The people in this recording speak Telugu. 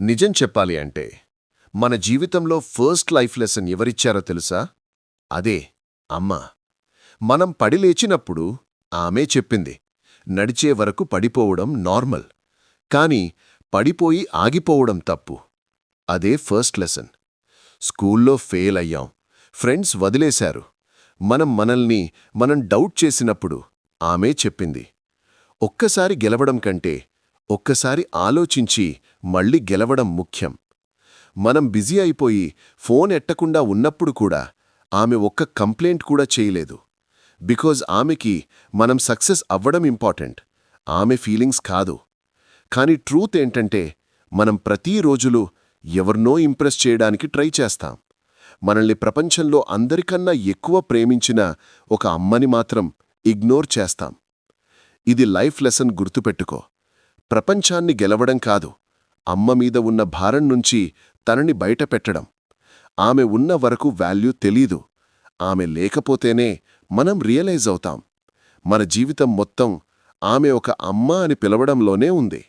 నిజం చెప్పాలి అంటే మన జీవితంలో ఫస్ట్ లైఫ్ లెసన్ ఎవరిచ్చారో తెలుసా? అదే అమ్మ. మనం పడి లేచినప్పుడు ఆమె చెప్పింది, నడిచే వరకు పడిపోవడం నార్మల్, కాని పడిపోయి ఆగిపోవడం తప్పు. అదే ఫస్ట్ లెసన్. స్కూల్లో ఫెయిల్ అయ్యాం, ఫ్రెండ్స్ వదిలేశారు, మనం డౌట్ చేసినప్పుడు ఆమె చెప్పింది, ఒక్కసారి గెలవడం కంటే ఒక్కసారి ఆలోచించి మళ్ళీ గెలవడం ముఖ్యం. మనం బిజీ అయిపోయి ఫోన్ ఎట్టకుండా ఉన్నప్పుడు కూడా ఆమె ఒక్క కంప్లైంట్ కూడా చేయలేదు. బికాజ్ ఆమెకి మనం సక్సెస్ అవ్వడం ఇంపార్టెంట్, ఆమె ఫీలింగ్స్ కాదు. కానీ ట్రూత్ ఏంటంటే మనం ప్రతిరోజులు ఎవరినో ఇంప్రెస్ చేయడానికి ట్రై చేస్తాం. మనల్ని ప్రపంచంలో అందరికన్నా ఎక్కువ ప్రేమించిన ఒక అమ్మని మాత్రం ఇగ్నోర్ చేస్తాం. ఇది లైఫ్ లెసన్, గుర్తుపెట్టుకో. ప్రపంచాన్ని గెలవడం కాదు, అమ్మ మీద ఉన్న భారం నుంచి తనని బయటపెట్టడం. ఆమె ఉన్న వరకు వాల్యూ తెలీదు, ఆమె లేకపోతేనే మనం రియలైజ్ అవుతాం. మన జీవితం మొత్తం ఆమె ఒక అమ్మ అని పిలవడంలోనే ఉంది.